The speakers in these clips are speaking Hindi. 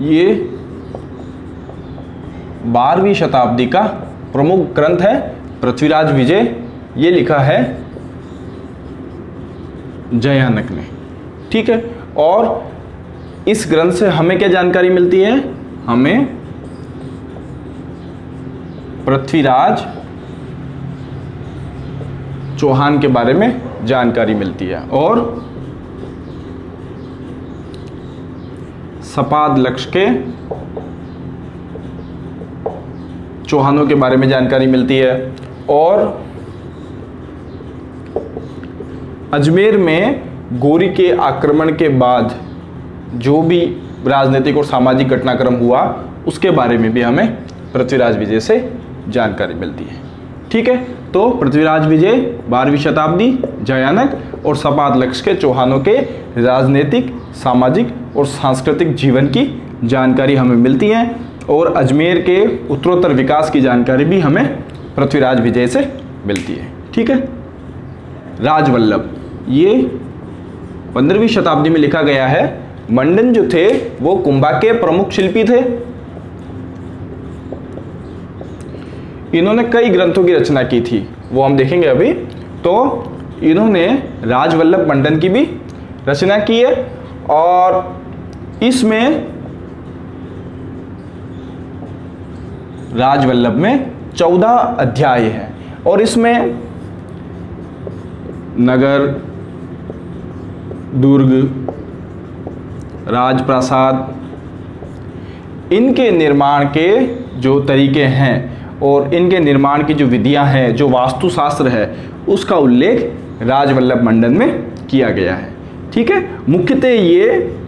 ये 12वीं शताब्दी का प्रमुख ग्रंथ है पृथ्वीराज विजय। ये लिखा है जयानक ने। ठीक है, और इस ग्रंथ से हमें क्या जानकारी मिलती है? हमें पृथ्वीराज चौहान के बारे में जानकारी मिलती है और सपाद लक्ष के चौहानों के बारे में जानकारी मिलती है और अजमेर में गोरी के आक्रमण के बाद जो भी राजनीतिक और सामाजिक घटनाक्रम हुआ उसके बारे में भी हमें पृथ्वीराज विजय से जानकारी मिलती है। ठीक है, तो पृथ्वीराज विजय 12वीं शताब्दी, जयानक और सपाद लक्ष के चौहानों के राजनीतिक, सामाजिक और सांस्कृतिक जीवन की जानकारी हमें मिलती है और अजमेर के उत्तरोत्तर विकास की जानकारी भी हमें पृथ्वीराज विजय से मिलती है। ठीक है, राजवल्लभ, ये 15वीं शताब्दी में लिखा गया है। मंडन जो थे वो कुंभा के प्रमुख शिल्पी थे। इन्होंने कई ग्रंथों की रचना की थी, वो हम देखेंगे अभी। तो इन्होंने राजवल्लभ मंडन की भी रचना की है और इसमें राजवल्लभ में 14 अध्याय हैं और इसमें नगर, दुर्ग, राजप्रासाद, इनके निर्माण के जो तरीके हैं और इनके निर्माण की जो विधियां हैं, जो वास्तुशास्त्र है, उसका उल्लेख राजवल्लभ मंडन में किया गया है। ठीक है, मुख्यतः ये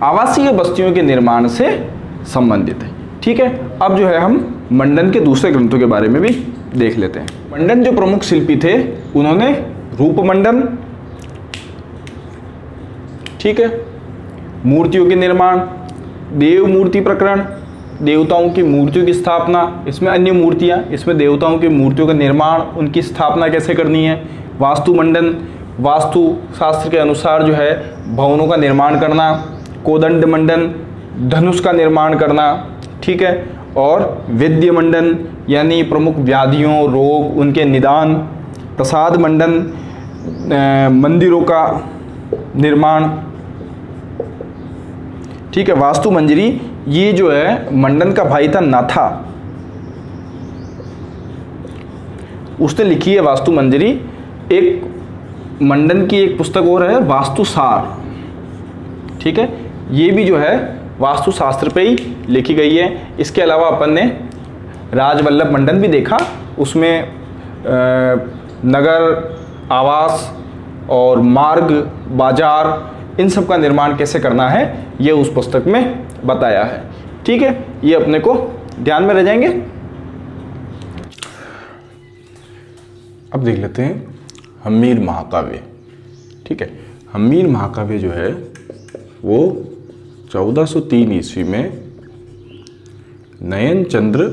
आवासीय बस्तियों के निर्माण से संबंधित है। ठीक है, अब जो है हम मंडन के दूसरे ग्रंथों के बारे में भी देख लेते हैं। मंडन जो प्रमुख शिल्पी थे उन्होंने रूपमंडन, ठीक है, मूर्तियों के निर्माण, देव मूर्ति प्रकरण, देवताओं की मूर्तियों की स्थापना, इसमें अन्य मूर्तियां, इसमें देवताओं की मूर्तियों का निर्माण, उनकी स्थापना कैसे करनी है, वास्तुमंडन, वास्तु शास्त्र के अनुसार जो है भवनों का निर्माण करना, कोदंड मंडन, धनुष का निर्माण करना, ठीक है, और विद्य मंडन यानी प्रमुख व्याधियों, रोग, उनके निदान, प्रसाद मंडन, मंदिरों का निर्माण, ठीक है, वास्तु मंजरी, ये जो है मंडन का भाई था नाथा, उसने लिखी है वास्तु मंजरी। एक मंडन की एक पुस्तक और है वास्तुसार, ठीक है, ये भी जो है वास्तुशास्त्र पे ही लिखी गई है। इसके अलावा अपन ने राजवल्लभ मंडन भी देखा, उसमें नगर, आवास और मार्ग, बाजार, इन सब का निर्माण कैसे करना है ये उस पुस्तक में बताया है। ठीक है, ये अपने को ध्यान में रह जाएंगे। अब देख लेते हैं हम्मीर महाकाव्य। ठीक है, हम्मीर महाकाव्य जो है वो 1403 ईस्वी में नयन चंद्र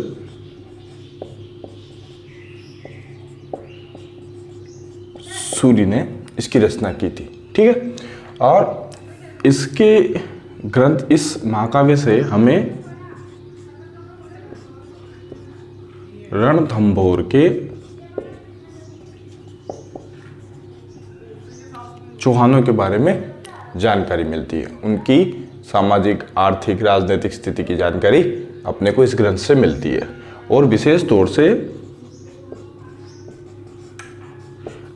सूर्य ने इसकी रचना की थी। ठीक है, और इसके ग्रंथ, इस महाकाव्य से हमें रणथंभौर के चौहानों के बारे में जानकारी मिलती है। उनकी सामाजिक, आर्थिक, राजनीतिक स्थिति की जानकारी अपने को इस ग्रंथ से मिलती है और विशेष तौर से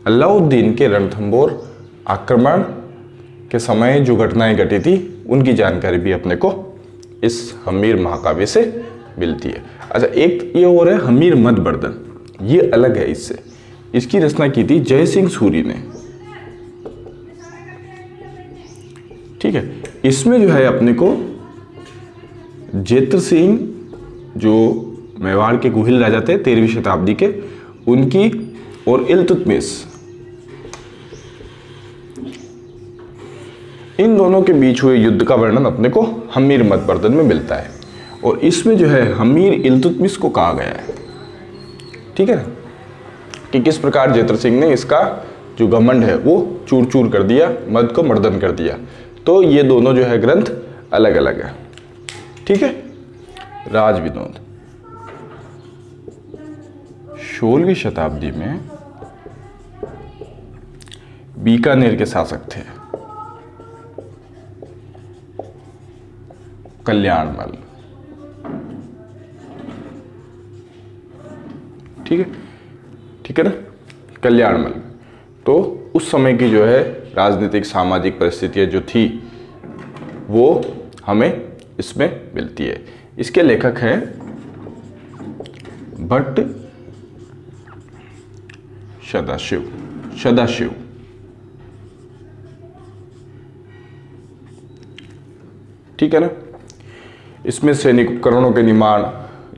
अलाउद्दीन के रणथंभौर आक्रमण के समय जो घटनाएं घटी थी उनकी जानकारी भी अपने को इस हम्मीर महाकाव्य से मिलती है। अच्छा, एक ये और है हम्मीर मदवर्धन, ये अलग है इससे। इसकी रचना की थी जय सिंह सूरी ने। ठीक है, इसमें जो है अपने को जेत्र सिंह, जो मेवाड़ के गुहिल राजा थे 13वीं शताब्दी के, उनकी और इल्तुतमिश, इन दोनों के बीच हुए युद्ध का वर्णन अपने को हम्मीर मदवर्धन में मिलता है और इसमें जो है हम्मीर इल्तुतमिश को कहा गया है। ठीक है ना, कि किस प्रकार जेत्र सिंह ने इसका जो घमंड है वो चूर चूर कर दिया, मद को मर्दन कर दिया। तो ये दोनों जो है ग्रंथ अलग अलग है। ठीक है। राज विनोद 16वीं शताब्दी में बीकानेर के शासक थे कल्याणमल। ठीक है ना, कल्याणमल। तो उस समय की जो है राजनीतिक सामाजिक परिस्थितियां जो थी वो हमें इसमें मिलती है। इसके लेखक हैं भट्ट सदाशिव। ठीक है ना। इसमें सैनिक उपकरणों के निर्माण,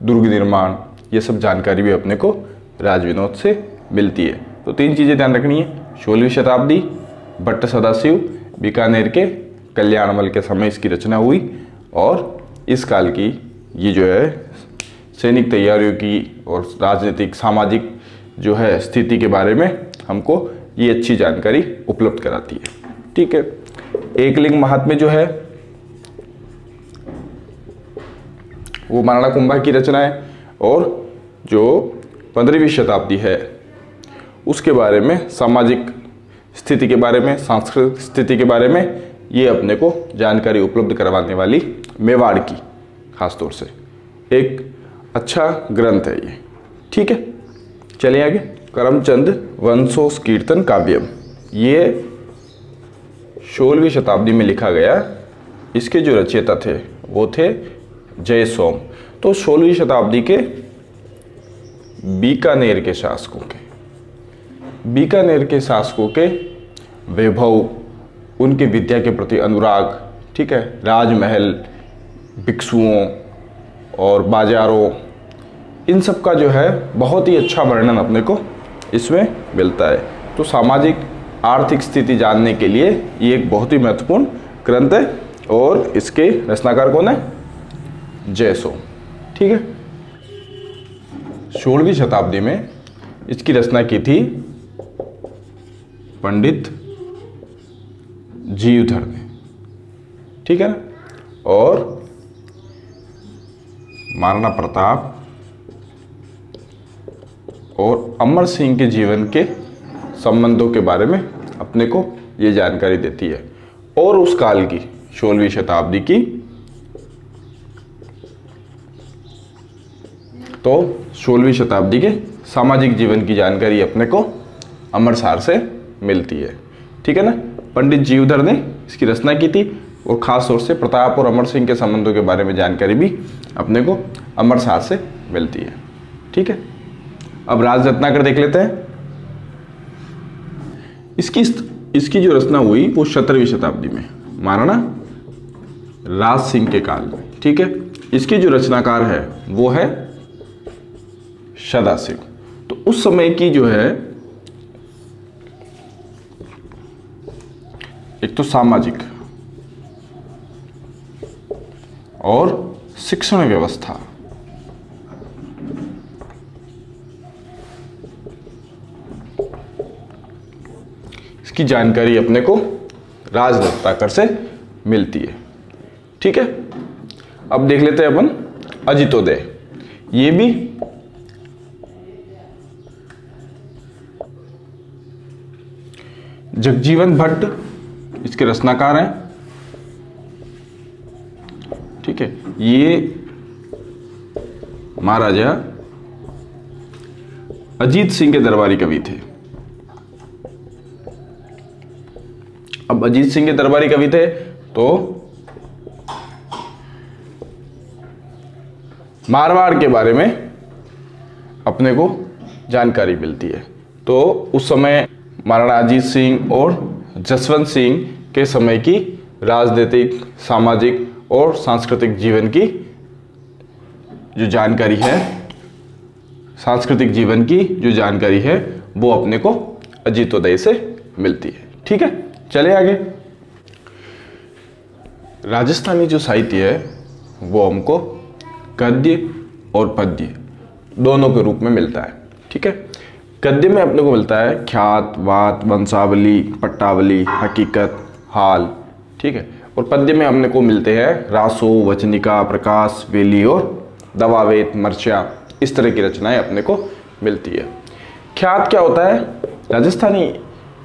दुर्ग निर्माण, ये सब जानकारी भी अपने को राजविनोद से मिलती है। तो 3 चीजें ध्यान रखनी है, 16वीं शताब्दी, भट्ट सदाशिव, बीकानेर के कल्याणमल के समय इसकी रचना हुई, और इस काल की ये जो है सैनिक तैयारियों की और राजनीतिक सामाजिक जो है स्थिति के बारे में हमको ये अच्छी जानकारी उपलब्ध कराती है। ठीक है। एकलिंग महात्म्य जो है वो महाराणा कुंभा की रचना है, और जो 15वीं शताब्दी है उसके बारे में, सामाजिक स्थिति के बारे में, सांस्कृतिक स्थिति के बारे में ये अपने को जानकारी उपलब्ध करवाने वाली मेवाड़ की खासतौर से एक अच्छा ग्रंथ है ये। ठीक है। चलिए आगे। करमचंद वंशोस कीर्तन काव्यम, ये 16वीं शताब्दी में लिखा गया। इसके जो रचयिता थे वो थे जय सोम। तो 16वीं शताब्दी के बीकानेर के शासकों के वैभव, उनके विद्या के प्रति अनुराग, ठीक है, राजमहल, भिक्षुओं और बाजारों, इन सब का जो है बहुत ही अच्छा वर्णन अपने को इसमें मिलता है। तो सामाजिक आर्थिक स्थिति जानने के लिए ये एक बहुत ही महत्वपूर्ण ग्रंथ है, और इसके रचनाकार कौन है? जय सोम। ठीक है। 16वीं शताब्दी में इसकी रचना की थी पंडित जीवधर ने। ठीक है ना। और महाराणा प्रताप और अमर सिंह के जीवन के संबंधों के बारे में अपने को ये जानकारी देती है। और उस काल की 16वीं शताब्दी की, तो 16वीं शताब्दी के सामाजिक जीवन की जानकारी अपने को अमरसार से मिलती है। ठीक है ना। पंडित जीवधर ने इसकी रचना की थी, और खास तौर से प्रताप और अमर सिंह के संबंधों के बारे में जानकारी भी अपने को अमरसार से मिलती है। ठीक है। अब राज रत्नाकर देख लेते हैं। इसकी जो रचना हुई वो 17वीं शताब्दी में महाराणा राज सिंह के काल में। ठीक है। इसकी जो रचनाकार है वो है सदाशिव। तो उस समय की जो है एक तो सामाजिक और शिक्षण व्यवस्था, इसकी जानकारी अपने को राज रत्नाकर से मिलती है। ठीक है। अब देख लेते हैं अपन अजितोदय। ये भी जगजीवन भट्ट इसके रचनाकार हैं। ठीक है। ये महाराजा अजीत सिंह के दरबारी कवि थे। अब अजीत सिंह के दरबारी कवि थे तो मारवाड़ के बारे में अपने को जानकारी मिलती है। तो उस समय महाराणा अजीत सिंह और जसवंत सिंह के समय की राजनीतिक, सामाजिक और सांस्कृतिक जीवन की जो जानकारी है, सांस्कृतिक जीवन की जो जानकारी है वो अपने को अजितोदय से मिलती है। ठीक है। चले आगे। राजस्थानी जो साहित्य है वो हमको गद्य और पद्य दोनों के रूप में मिलता है। ठीक है। गद्य में अपने को मिलता है ख्यात, वात, वंशावली, पट्टावली, हकीकत, हाल, ठीक है। और पद्य में अपने को मिलते हैं रासो, वचनिका, प्रकाश, वेली और दवावेत, मर्च्या, इस तरह की रचनाएं अपने को मिलती है। ख्यात क्या होता है? राजस्थानी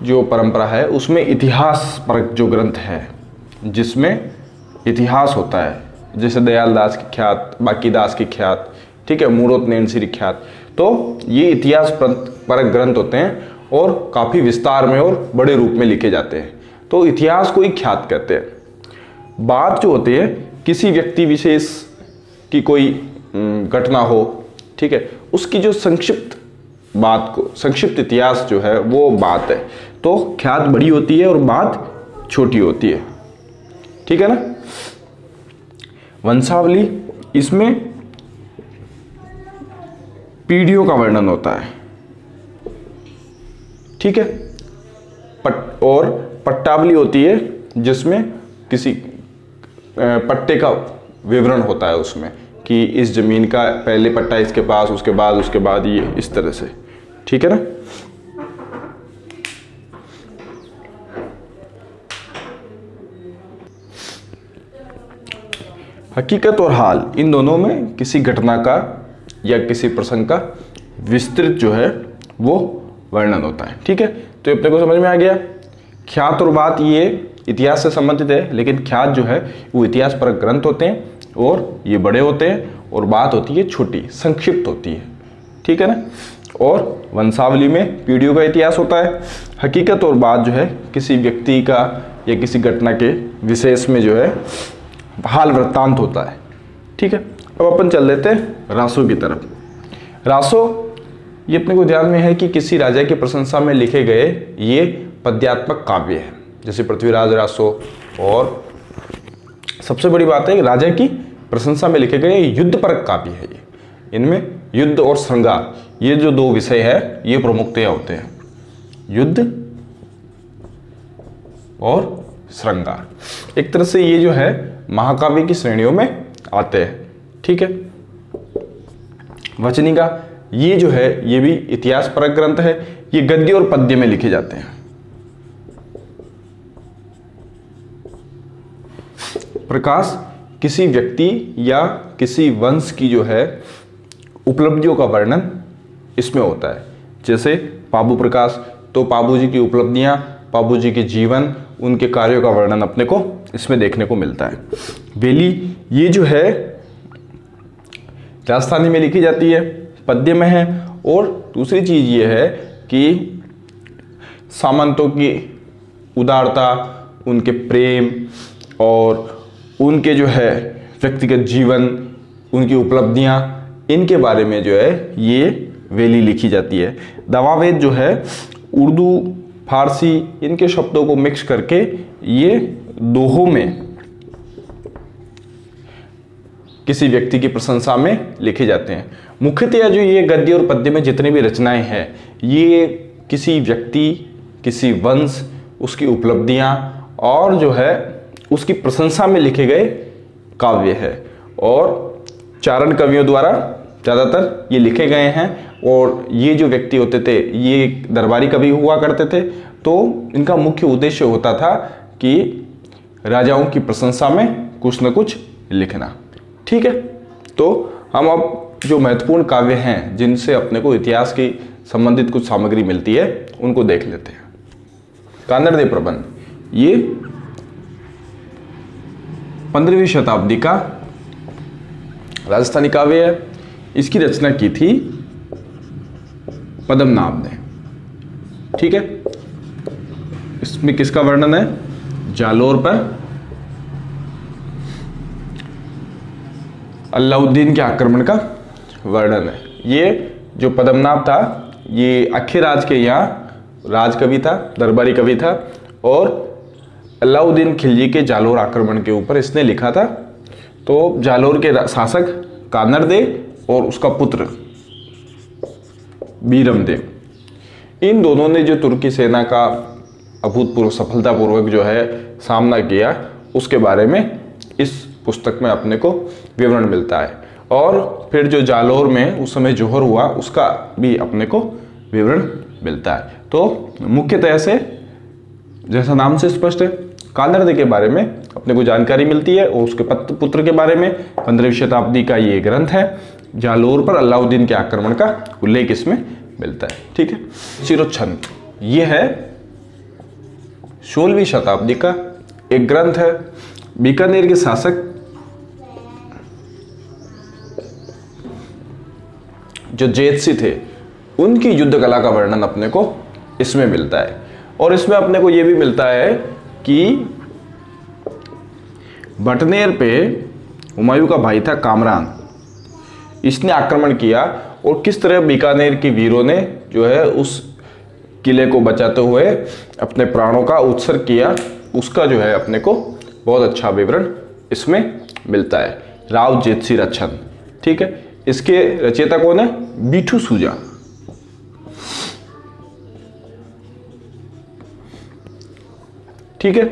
जो परंपरा है उसमें इतिहास परक जो ग्रंथ है जिसमें इतिहास होता है, जैसे दयाल दास की ख्यात, बाकी दास की ख्यात, ठीक है, मूरोत नैनसिरी ख्यात। तो ये इतिहास परक ग्रंथ होते हैं और काफ़ी विस्तार में और बड़े रूप में लिखे जाते हैं, तो इतिहास को ही ख्यात कहते हैं। बात जो होती है किसी व्यक्ति विशेष की कोई घटना हो, ठीक है, उसकी जो संक्षिप्त बात को, संक्षिप्त इतिहास जो है वो बात है, तो ख्यात बड़ी होती है और बात छोटी होती है, ठीक है ना। वंशावली, इसमें पीढ़ियों का वर्णन होता है, ठीक है। और पट्टावली होती है जिसमें किसी पट्टे का विवरण होता है उसमें, कि इस जमीन का पहले पट्टा इसके पास, उसके बाद ये, इस तरह से, ठीक है ना। हकीकत और हाल, इन दोनों में किसी घटना का या किसी प्रसंग का विस्तृत जो है वो वर्णन होता है, ठीक है। तो अपने को समझ में आ गया। ख्यात और बात ये इतिहास से संबंधित है, लेकिन ख्यात जो है वो इतिहास पर ग्रंथ होते हैं और ये बड़े होते हैं, और बात होती है छोटी, संक्षिप्त होती है, ठीक है ना। और वंशावली में पीढ़ियों का इतिहास होता है। हकीकत और बात जो है किसी व्यक्ति का या किसी घटना के विशेष में जो है हाल वृत्तांत होता है, ठीक है। अब अपन चल लेते हैं रासों की तरफ। रासो ये अपने को ध्यान में है कि किसी राजा की प्रशंसा में लिखे गए ये पद्यात्मक काव्य है, जैसे पृथ्वीराज रासो। और सबसे बड़ी बात है राजा की प्रशंसा में लिखे गए युद्धपरक काव्य है ये। इनमें युद्ध और श्रृंगार, ये जो दो विषय है ये प्रमुखतया होते हैं, युद्ध और श्रृंगार। एक तरह से ये जो है महाकाव्य की श्रेणियों में आते हैं, ठीक है। वचनिका, ये जो है ये भी इतिहास परक ग्रंथ है, ये गद्य और पद्य में लिखे जाते हैं। प्रकाश, किसी व्यक्ति या किसी वंश की जो है उपलब्धियों का वर्णन इसमें होता है, जैसे पाबू प्रकाश, तो पाबू जी की उपलब्धियां, पाबू जी के जीवन, उनके कार्यों का वर्णन अपने को इसमें देखने को मिलता है। वेली, ये जो है राजस्थानी में लिखी जाती है, पद्य में है। और दूसरी चीज ये है कि सामंतों की उदारता, उनके प्रेम और उनके जो है व्यक्तिगत जीवन, उनकी उपलब्धियां, इनके बारे में जो है ये वेली लिखी जाती है। दवावेद जो है उर्दू, फारसी, इनके शब्दों को मिक्स करके ये दोहों में किसी व्यक्ति की प्रशंसा में लिखे जाते हैं। मुख्यतया जो ये गद्य और पद्य में जितनी भी रचनाएं हैं ये किसी व्यक्ति, किसी वंश, उसकी उपलब्धियां और जो है उसकी प्रशंसा में लिखे गए काव्य है। और चारण कवियों द्वारा ज़्यादातर ये लिखे गए हैं। और ये जो व्यक्ति होते थे ये दरबारी कवि हुआ करते थे, तो इनका मुख्य उद्देश्य होता था कि राजाओं की प्रशंसा में कुछ न कुछ लिखना, ठीक है। तो हम अब जो महत्वपूर्ण काव्य हैं जिनसे अपने को इतिहास की संबंधित कुछ सामग्री मिलती है उनको देख लेते हैं। कानड़देव प्रबंध, ये 15वीं शताब्दी का राजस्थानी काव्य है। इसकी रचना की थी पद्मनाभ ने, ठीक है। इसमें किसका वर्णन है? जालोर पर अलाउद्दीन के आक्रमण का वर्णन है। ये जो पद्मनाभ था ये अखेराज के यहाँ राजकवि था, दरबारी कवि था, और अलाउद्दीन खिलजी के जालोर आक्रमण के ऊपर इसने लिखा था। तो जालोर के शासक कानड़देव और उसका पुत्र बीरमदेव, इन दोनों ने जो तुर्की सेना का अभूतपूर्व सफलतापूर्वक जो है सामना किया उसके बारे में इस पुस्तक में अपने को विवरण मिलता है। और फिर जो जालोर में उस समय जोहर हुआ उसका भी अपने को विवरण मिलता है। तो मुख्यतः से जैसा नाम से स्पष्ट है, कान्हा नदी के बारे में अपने को जानकारी मिलती है और उसके पुत्र के बारे में 15वीं शताब्दी का ये ग्रंथ है। जालोर पर अलाउद्दीन के आक्रमण का उल्लेख इसमें मिलता है। ठीक है, शिरोच्छन्द ये है 16वीं शताब्दी का एक ग्रंथ है। बीकानेर के शासक जो जेतसी थे उनकी युद्ध कला का वर्णन अपने को इसमें मिलता है। और इसमें अपने को यह भी मिलता है कि बटनेर पे हुमायूं का भाई था कामरान, इसने आक्रमण किया और किस तरह बीकानेर के वीरों ने जो है उस किले को बचाते हुए अपने प्राणों का उत्सर्ग किया, उसका जो है अपने को बहुत अच्छा विवरण इसमें मिलता है। राव जेतसी रच्छन। ठीक है, इसके रचयिता कौन है? बीठू सूजा। ठीक है,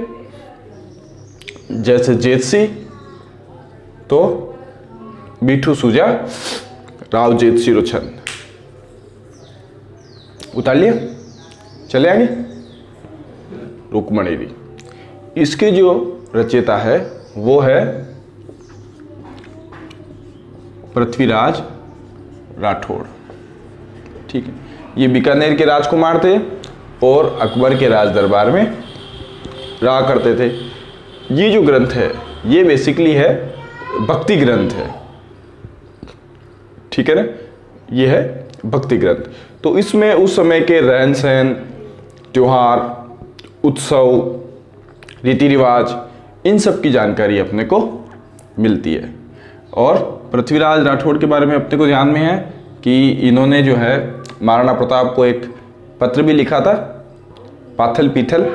जैसे जेतसी तो बीठू सूजा, राव जेतसी रच्छन। उतार लिया, चले आगे। रुक्मणी, इसके जो रचयिता है वो है पृथ्वीराज राठौड़। ठीक है, ये बीकानेर के राजकुमार थे और अकबर के राज दरबार में रहा करते थे। ये जो ग्रंथ है ये बेसिकली है भक्ति ग्रंथ है। ठीक है ना, ये है भक्ति ग्रंथ। तो इसमें उस समय के रहन सहन, त्योहार, उत्सव, रीति रिवाज, इन सब की जानकारी अपने को मिलती है। और पृथ्वीराज राठौड़ के बारे में अपने को ध्यान में है कि इन्होंने जो है महाराणा प्रताप को एक पत्र भी लिखा था, पाथल पीथल।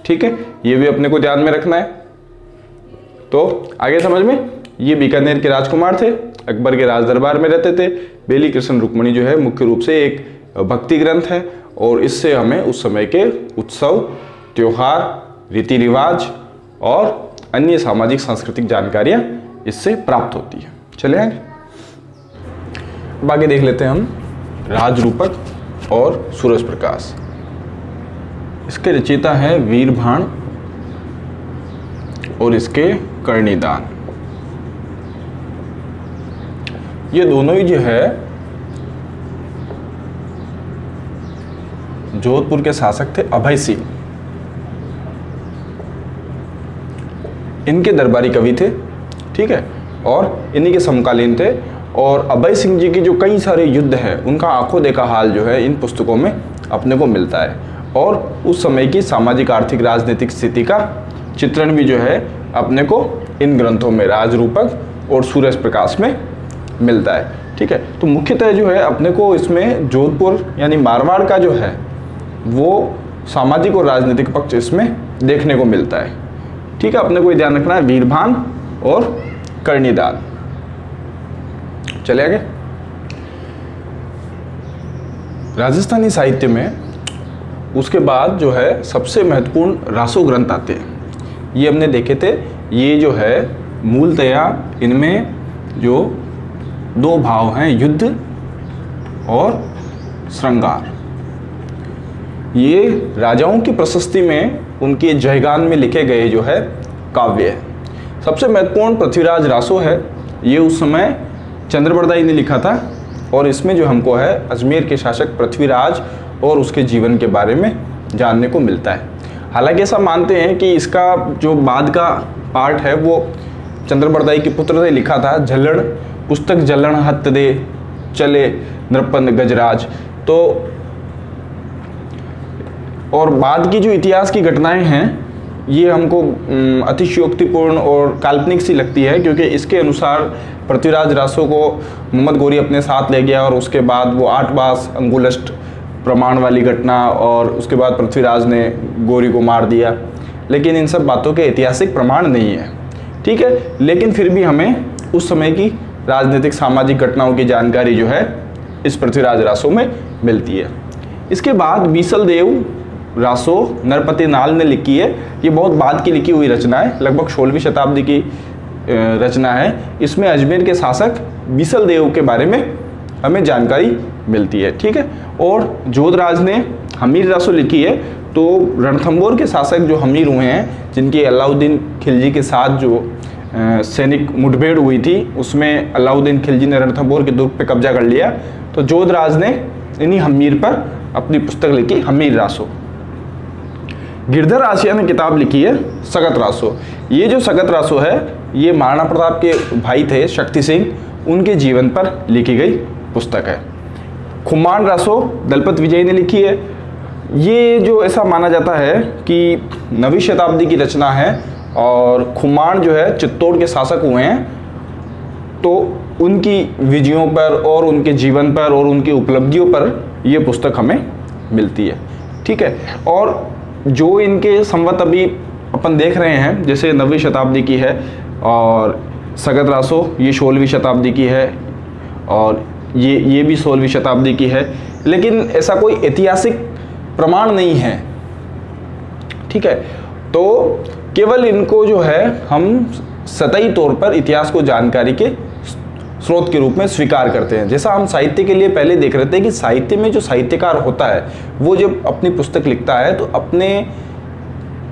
ठीक है, ये भी अपने को ध्यान में रखना है। तो आगे समझ में, ये बीकानेर के राजकुमार थे, अकबर के राज दरबार में रहते थे। बेली कृष्ण रुक्मणी जो है मुख्य रूप से एक भक्ति ग्रंथ है और इससे हमें उस समय के उत्सव, त्योहार, रीति रिवाज और अन्य सामाजिक सांस्कृतिक जानकारियां इससे प्राप्त होती है। चले आगे, आगे देख लेते हैं हम राजरूपक और सूरज प्रकाश। इसके रचयिता है वीरभान और इसके कर्णिदान। ये दोनों ही जो है जोधपुर के शासक थे अभय सिंह, इनके दरबारी कवि थे। ठीक है, और इन्हीं के समकालीन थे। और अभय सिंह जी के जो कई सारे युद्ध हैं उनका आंखों देखा हाल जो है इन पुस्तकों में अपने को मिलता है। और उस समय की सामाजिक, आर्थिक, राजनीतिक स्थिति का चित्रण भी जो है अपने को इन ग्रंथों में राजरूपक और सूरज प्रकाश में मिलता है। ठीक है, तो मुख्यतः जो है अपने को इसमें जोधपुर यानी मारवाड़ का जो है वो सामाजिक और राजनीतिक पक्ष इसमें देखने को मिलता है। ठीक है, अपने को ध्यान रखना है वीरभान और कर्णिदान। चले आगे। राजस्थानी साहित्य में उसके बाद जो है सबसे महत्वपूर्ण रासो ग्रंथ आते हैं। ये हमने देखे थे, ये जो है मूलतया इनमें जो दो भाव हैं, युद्ध और श्रृंगार। ये राजाओं की प्रशस्ति में, उनके जयगान में लिखे गए जो है काव्य है। सबसे महत्वपूर्ण पृथ्वीराज रासो है। ये उस समय चंद्रबरदाई ने लिखा था और इसमें जो हमको है अजमेर के शासक पृथ्वीराज और उसके जीवन के बारे में जानने को मिलता है। हालांकि ऐसा मानते हैं कि इसका जो बाद का पार्ट है वो चंद्रबरदाई के पुत्र ने लिखा था। झल्लण पुस्तक जल्लण हत दे चले नृपन गजराज। तो और बाद की जो इतिहास की घटनाएं हैं ये हमको अतिशयोक्तिपूर्ण और काल्पनिक सी लगती है, क्योंकि इसके अनुसार पृथ्वीराज रासो को मोहम्मद गोरी अपने साथ ले गया और उसके बाद वो 8 बास अंगुलष्ट प्रमाण वाली घटना और उसके बाद पृथ्वीराज ने गोरी को मार दिया। लेकिन इन सब बातों के ऐतिहासिक प्रमाण नहीं है। ठीक है, लेकिन फिर भी हमें उस समय की राजनीतिक सामाजिक घटनाओं की जानकारी जो है इस पृथ्वीराज रासो में मिलती है। इसके बाद बीसल देव रासो नरपति नाल ने लिखी है। ये बहुत बाद की लिखी हुई रचना है, लगभग 16वीं शताब्दी की रचना है। इसमें अजमेर के शासक बीसल देव के बारे में हमें जानकारी मिलती है। ठीक है, और जोधराज ने हमीर रासो लिखी है। तो रणथंभौर के शासक जो हमीर हुए हैं, जिनकी अलाउद्दीन खिलजी के साथ जो सैनिक मुठभेड़ हुई थी, उसमें अलाउद्दीन खिलजी ने रणथंभौर के दुर्ग पे कब्जा कर लिया। तो जोधराज ने इन्हीं हमीर पर अपनी पुस्तक लिखी, हमीर रासो। गिरधर आसिया ने किताब लिखी है सगत रासो। ये जो सगत रासो है, ये महाराणा प्रताप के भाई थे शक्ति सिंह, उनके जीवन पर लिखी गई पुस्तक है। खुमान रासो दलपत विजय ने लिखी है। ये जो ऐसा माना जाता है कि 9वीं शताब्दी की रचना है, और खुमान जो है चित्तौड़ के शासक हुए हैं, तो उनकी विजयों पर और उनके जीवन पर और उनकी उपलब्धियों पर ये पुस्तक हमें मिलती है। ठीक है, और जो इनके संवत अभी अपन देख रहे हैं, जैसे 9वीं शताब्दी की है, और सगत रासो ये 16वीं शताब्दी की है, और ये भी 16वीं शताब्दी की है, लेकिन ऐसा कोई ऐतिहासिक प्रमाण नहीं है। ठीक है, तो केवल इनको जो है हम सतही तौर पर इतिहास को जानकारी के स्रोत के रूप में स्वीकार करते हैं। जैसा हम साहित्य के लिए पहले देख रहे थे कि साहित्य में जो साहित्यकार होता है, वो जब अपनी पुस्तक लिखता है तो अपने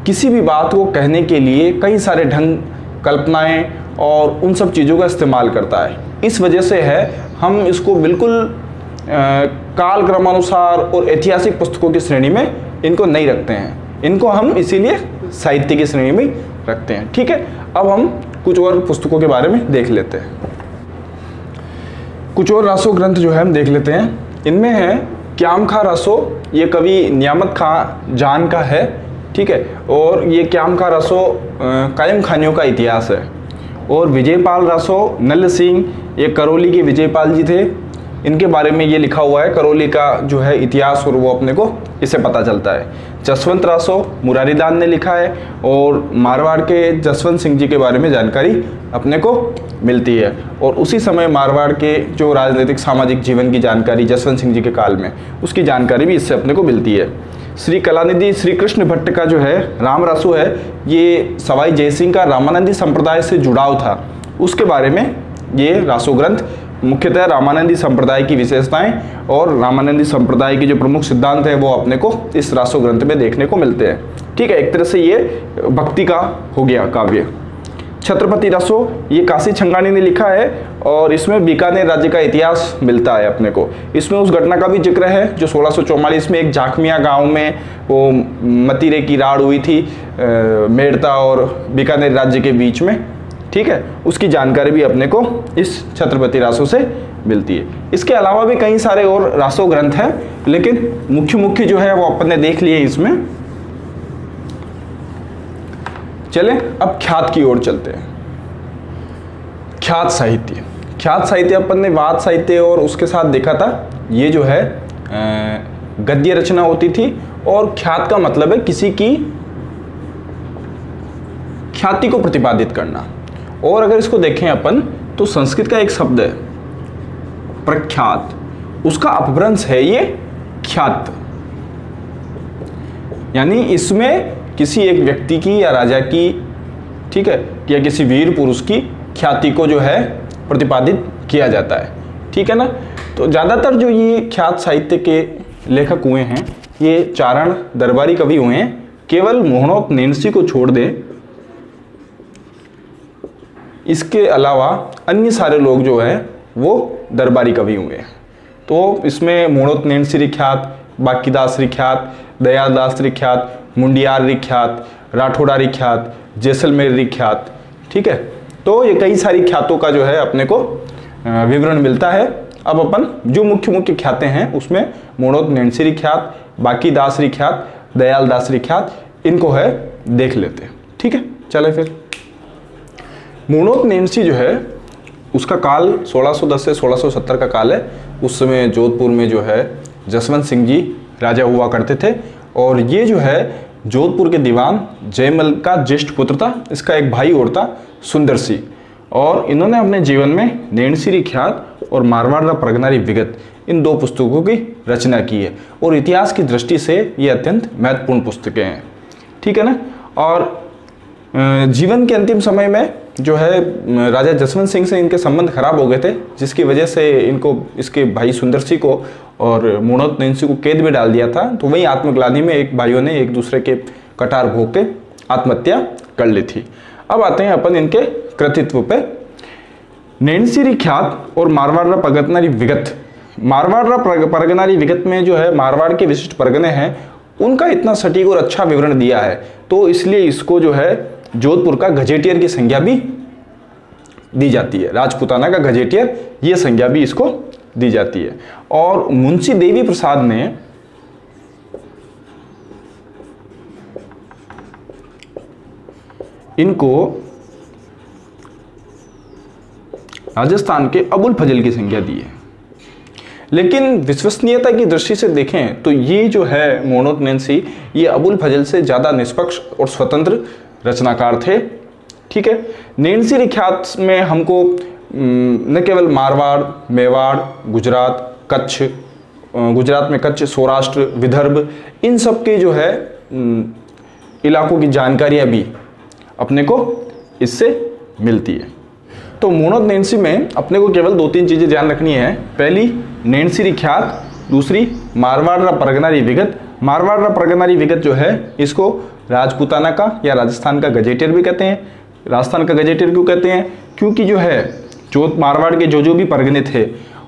किसी भी बात को कहने के लिए कई सारे ढंग, कल्पनाएं और उन सब चीज़ों का इस्तेमाल करता है। इस वजह से है हम इसको बिल्कुल काल क्रमानुसार और ऐतिहासिक पुस्तकों की श्रेणी में इनको नहीं रखते हैं, इनको हम इसीलिए साहित्य की श्रेणी में रखते हैं। ठीक है, अब हम कुछ और पुस्तकों के बारे में देख लेते हैं। कुछ और रासो ग्रंथ जो है हम देख लेते हैं। इनमें है क्याम खा रासो, ये कवि नियामत खां जान का है। ठीक है, और ये क्याम खा रासो कायम खानियों का इतिहास है। और विजयपाल रासो नल सिंह, ये करौली के विजयपाल जी थे, इनके बारे में ये लिखा हुआ है करौली का जो है इतिहास, और वो अपने को इससे पता चलता है। जसवंत रासो मुरारीदान ने लिखा है, और मारवाड़ के जसवंत सिंह जी के बारे में जानकारी अपने को मिलती है। और उसी समय मारवाड़ के जो राजनीतिक सामाजिक जीवन की जानकारी जसवंत सिंह जी के काल में, उसकी जानकारी भी इससे अपने को मिलती है। श्री कलानिधि श्री कृष्ण भट्ट का जो है राम रासो है, ये सवाई जयसिंह का रामानंदी संप्रदाय से जुड़ाव था, उसके बारे में ये रासो ग्रंथ मुख्यतः रामानंदी संप्रदाय की विशेषताएं और रामानंदी संप्रदाय के जो प्रमुख सिद्धांत हैं वो अपने को इस रासो ग्रंथ में देखने को मिलते हैं। ठीक है, एक तरह से ये भक्ति का हो गया काव्य। छत्रपति रासो ये काशी छंगानी ने लिखा है, और इसमें बीकानेर राज्य का इतिहास मिलता है अपने को। इसमें उस घटना का भी जिक्र है जो 1644 में एक जाखमिया गांव में वो मतीरे की राड़ हुई थी मेड़ता और बीकानेर राज्य के बीच में। ठीक है, उसकी जानकारी भी अपने को इस छत्रपति रासो से मिलती है। इसके अलावा भी कई सारे और रासो ग्रंथ हैं, लेकिन मुख्य जो है वो अपन ने देख लिए इसमें। चलें अब ख्यात की ओर चलते हैं। ख्यात साहित्य अपन ने वाद साहित्य और उसके साथ देखा था। ये जो है गद्य रचना होती थी, और ख्यात का मतलब है किसी की ख्याति को प्रतिपादित करना। और अगर इसको देखें अपन तो संस्कृत का एक शब्द है प्रख्यात, उसका अपभ्रंश है ये ख्यात। यानी इसमें किसी एक व्यक्ति की या राजा की, ठीक है, या किसी वीर पुरुष की ख्याति को जो है प्रतिपादित किया जाता है। ठीक है ना। तो ज़्यादातर जो ये ख्यात साहित्य के लेखक हुए हैं ये चारण दरबारी कवि हुए हैं। केवल मोहनोत नेंसी को छोड़ दें, इसके अलावा अन्य सारे लोग जो हैं वो दरबारी कवि हुए हैं। तो इसमें मोहनोत नेंसी ख्यात, बाकीदास ख्यात, दयालदास ख्यात, मुंडियार ख्यात, राठौड़ा ख्यात, जैसलमेर ख्यात। ठीक है, तो ये कई सारी ख्यातों का जो है अपने को विवरण मिलता है। अब अपन जो मुख्य ख्यातें हैं उसमें मोहनोत नेंसी ख्यात, बाकीदास ख्यात, दयालदास ख्यात, इनको है देख लेते हैं। ठीक है, चले फिर। मोहनोत नेंसी जो है उसका काल 1610 से 1670 का काल है। उस समय जोधपुर में जो है जसवंत सिंह जी राजा हुआ करते थे, और ये जो है जोधपुर के दीवान जयमल का ज्येष्ठ पुत्र था। इसका एक भाई और था सुंदर सिंह, और इन्होंने अपने जीवन में नेंसी ख्यात और मारवाड़ दा प्रगनारी विगत, इन दो पुस्तकों की रचना की है, और इतिहास की दृष्टि से ये अत्यंत महत्वपूर्ण पुस्तकें हैं। ठीक है ना। और जीवन के अंतिम समय में जो है राजा जसवंत सिंह से इनके संबंध खराब हो गए थे, जिसकी वजह से इनको इसके भाई सुंदर सिंह को और मोणोत नैन्सी को कैद में डाल दिया था। तो वहीं आत्मग्लानि में एक भाइयों ने एक दूसरे के कटार भोग के आत्महत्या कर ली थी। अब आते हैं अपन इनके कृतित्व पे। नैन्सी ख्यात और मारवाड़ परगनारी विगत। मारवाड़ परगनारी विगत में जो है मारवाड़ के विशिष्ट परगने हैं उनका इतना सटीक और अच्छा विवरण दिया है, तो इसलिए इसको जो है जोधपुर का गजेटियर की संज्ञा भी दी जाती है। राजपूताना का गजेटियर ये संज्ञा भी इसको दी जाती है। और मुंशी देवी प्रसाद ने इनको राजस्थान के अबुल फजल की संज्ञा दी है। लेकिन विश्वसनीयता की दृष्टि से देखें तो ये जो है मोणोत नैन्सी ये अबुल फजल से ज़्यादा निष्पक्ष और स्वतंत्र रचनाकार थे। ठीक है, नैन्सी ख्यात में हमको न केवल मारवाड़, मेवाड़, गुजरात, कच्छ, गुजरात में कच्छ, सौराष्ट्र, विदर्भ, इन सब के जो है इलाकों की जानकारियाँ भी अपने को इससे मिलती है। तो मोणोत नैन्सी में अपने को केवल 2-3 चीज़ें ध्यान रखनी है। पहली नैन्सी ख्यात, दूसरी मारवाड़ परगनारी विगत। मारवाड़ परगनारी विगत जो है इसको राजपूताना का या राजस्थान का गजेटियर भी कहते हैं। राजस्थान का गजेटियर क्यों कहते हैं? क्योंकि जो है मारवाड़ के जो भी परगने थे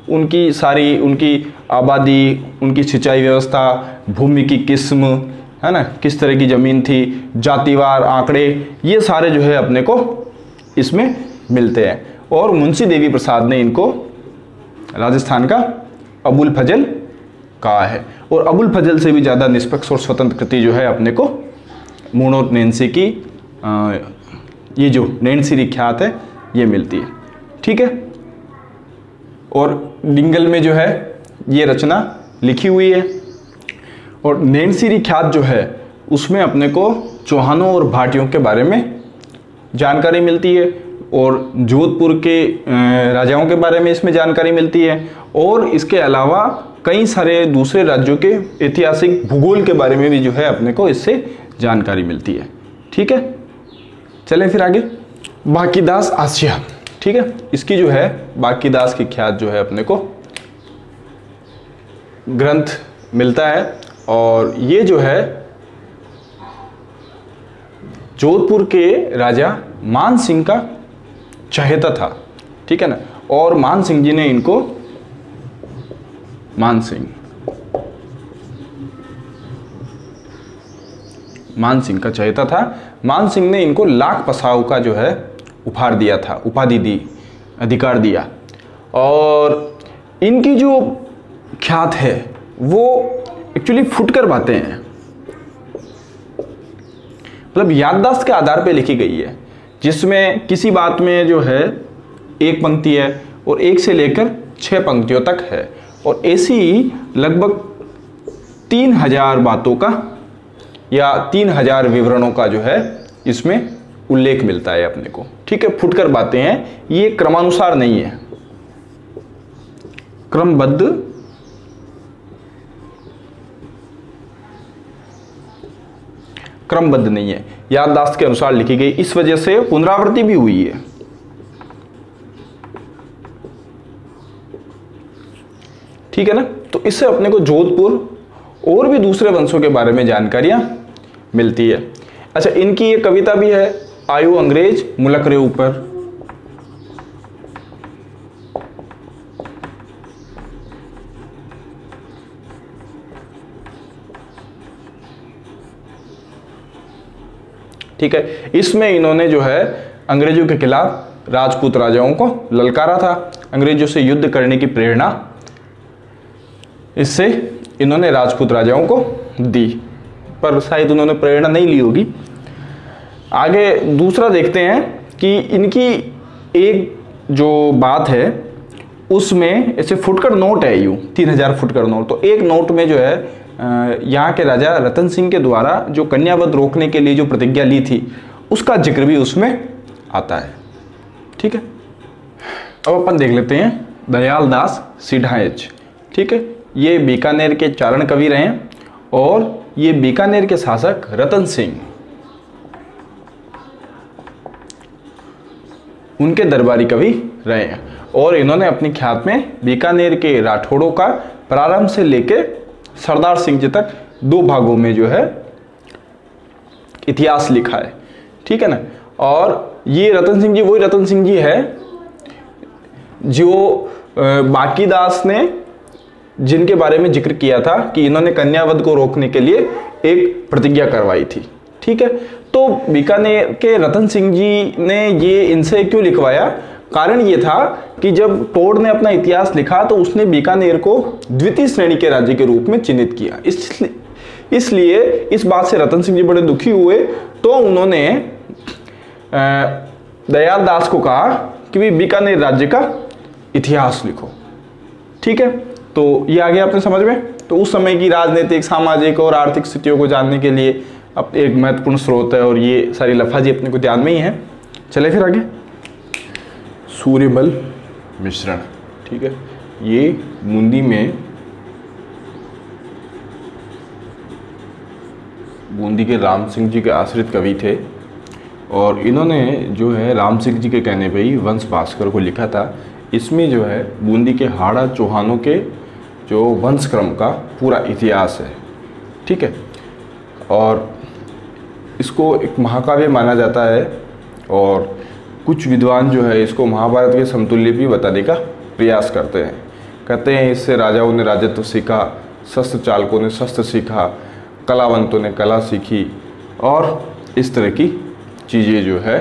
उनकी सारी उनकी आबादी, उनकी सिंचाई व्यवस्था, भूमि की किस्म, है ना, किस तरह की ज़मीन थी, जातिवार आंकड़े, ये सारे जो है अपने को इसमें मिलते हैं। और मुंशी देवी प्रसाद ने इनको राजस्थान का अबुल फजल कहा है। और अबुल फजल से भी ज़्यादा निष्पक्ष और स्वतंत्र कृति जो है अपने को मोणोत नैन्सी की ये जो नैन्सी ख्यात है ये मिलती है। ठीक है, और डिंगल में जो है ये रचना लिखी हुई है। और नैन्सी ख्यात जो है उसमें अपने को चौहानों और भाटियों के बारे में जानकारी मिलती है और जोधपुर के राजाओं के बारे में इसमें जानकारी मिलती है। और इसके अलावा कई सारे दूसरे राज्यों के ऐतिहासिक भूगोल के बारे में भी जो है अपने को इससे जानकारी मिलती है। ठीक है, चलें फिर आगे। बांकीदास आसिया। ठीक है, इसकी जो है बांकीदास की ख्यात जो है अपने को ग्रंथ मिलता है। और ये जो है जोधपुर के राजा मान सिंह का चहेता था। ठीक है ना, और मान सिंह जी ने इनको मान सिंह का चहेता था। मान सिंह ने इनको लाख पसाव का जो है उपहार दिया था, उपाधि दी, अधिकार दिया। और इनकी जो ख्यात है वो एक्चुअली फुटकर बातें हैं, मतलब याददाश्त के आधार पे लिखी गई है, जिसमें किसी बात में जो है एक पंक्ति है और 1 से लेकर 6 पंक्तियों तक है। और ऐसी लगभग 3000 बातों का या 3000 विवरणों का जो है इसमें उल्लेख मिलता है अपने को। ठीक है, फुटकर बातें हैं, ये क्रमानुसार नहीं है, क्रमबद्ध नहीं है, याददाश्त के अनुसार लिखी गई, इस वजह से पुनरावृत्ति भी हुई है। ठीक है ना, तो इससे अपने को जोधपुर और भी दूसरे वंशों के बारे में जानकारियां मिलती है। अच्छा, इनकी ये कविता भी है, आयो अंग्रेज मुलक रे ऊपर। ठीक है, इसमें इन्होंने जो है अंग्रेजों के खिलाफ राजपूत राजाओं को ललकारा था, अंग्रेजों से युद्ध करने की प्रेरणा इससे इन्होंने राजपूत राजाओं को दी, पर शायद उन्होंने प्रेरणा नहीं ली होगी। आगे दूसरा देखते हैं कि इनकी एक जो बात है उसमें ऐसे फुटकर नोट है, यूँ 3000 फुटकर नोट। तो एक नोट में जो है यहाँ के राजा रतन सिंह के द्वारा जो कन्यावध रोकने के लिए जो प्रतिज्ञा ली थी उसका जिक्र भी उसमें आता है। ठीक है, अब अपन देख लेते हैं दयाल दास सिढाएच। ठीक है, ये बीकानेर के चारण कवि रहे और ये बीकानेर के शासक रतन सिंह उनके दरबारी कवि रहे हैं। और इन्होंने अपनी ख्यात में बीकानेर के राठौड़ों का प्रारंभ से लेके सरदार सिंह जी तक 2 भागों में जो है इतिहास लिखा है, ठीक है ना। और ये रतन सिंह जी वही रतन सिंह जी है जो बांकीदास ने जिनके बारे में जिक्र किया था कि इन्होंने कन्यावध को रोकने के लिए एक प्रतिज्ञा करवाई थी, ठीक है। तो बीकानेर के रतन सिंह जी ने ये इनसे क्यों लिखवाया, कारण ये था कि जब टोड ने अपना इतिहास लिखा तो उसने बीकानेर को द्वितीय श्रेणी के राज्य के रूप में चिन्हित किया। इसलिए इस बात से रतन सिंह जी बड़े दुखी हुए, तो उन्होंने दयाल दास को कहा कि भी बीकानेर राज्य का इतिहास लिखो, ठीक है। तो ये आ गया अपने समझ में। तो उस समय की राजनीतिक, सामाजिक और आर्थिक स्थितियों को जानने के लिए अब एक महत्वपूर्ण स्रोत है, और ये सारी लफाजी अपने को ध्यान में ही है। चले फिर आगे, सूर्यबल मिश्रण, ठीक है। ये बूंदी में बूंदी के राम सिंह जी के आश्रित कवि थे, और इन्होंने जो है राम सिंह जी के कहने पे ही वंश भास्कर को लिखा था। इसमें जो है बूंदी के हाड़ा चौहानों के जो वंश क्रम का पूरा इतिहास है, ठीक है। और इसको एक महाकाव्य माना जाता है, और कुछ विद्वान जो है इसको महाभारत के समतुल्य भी बताने का प्रयास करते हैं। कहते हैं इससे राजाओं ने राजत्व सीखा, शस्त्र चालकों ने शस्त्र सीखा, कलावंतों ने कला सीखी, और इस तरह की चीज़ें जो है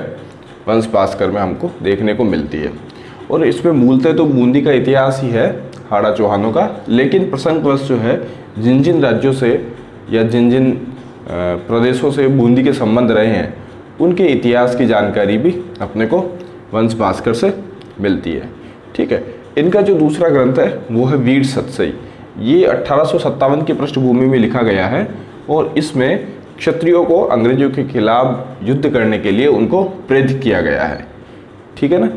वंश भास्कर में हमको देखने को मिलती है। और इसमें मूलतः तो बूंदी का इतिहास ही है, हाड़ा चौहानों का, लेकिन प्रसंगवश जो है जिन जिन राज्यों से या जिन जिन प्रदेशों से बूंदी के संबंध रहे हैं उनके इतिहास की जानकारी भी अपने को वंश भास्कर से मिलती है, ठीक है। इनका जो दूसरा ग्रंथ है वो है वीर सतसई। ये 1857 की पृष्ठभूमि में लिखा गया है, और इसमें क्षत्रियों को अंग्रेजों के खिलाफ युद्ध करने के लिए उनको प्रेरित किया गया है, ठीक है ना।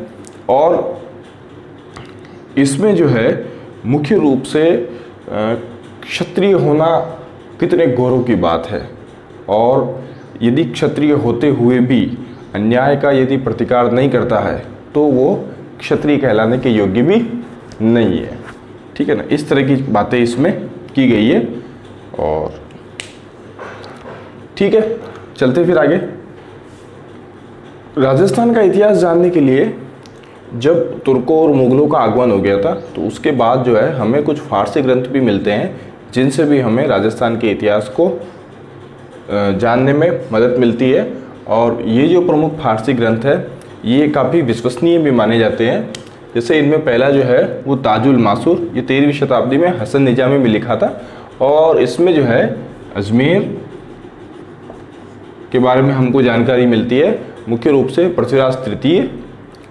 और इसमें जो है मुख्य रूप से क्षत्रिय होना कितने गौरव की बात है, और यदि क्षत्रिय होते हुए भी अन्याय का यदि प्रतिकार नहीं करता है तो वो क्षत्रिय कहलाने के योग्य भी नहीं है, ठीक है ना। इस तरह की बातें इसमें की गई है। और ठीक है, चलते फिर आगे। राजस्थान का इतिहास जानने के लिए जब तुर्कों और मुगलों का आगमन हो गया था तो उसके बाद जो है हमें कुछ फारसी ग्रंथ भी मिलते हैं जिनसे भी हमें राजस्थान के इतिहास को जानने में मदद मिलती है। और ये जो प्रमुख फारसी ग्रंथ है ये काफ़ी विश्वसनीय भी माने जाते हैं। जैसे इनमें पहला जो है वो ताजुल मासूर, ये 13वीं शताब्दी में हसन निजामी में लिखा था, और इसमें जो है अजमेर के बारे में हमको जानकारी मिलती है, मुख्य रूप से पृथ्वीराज तृतीय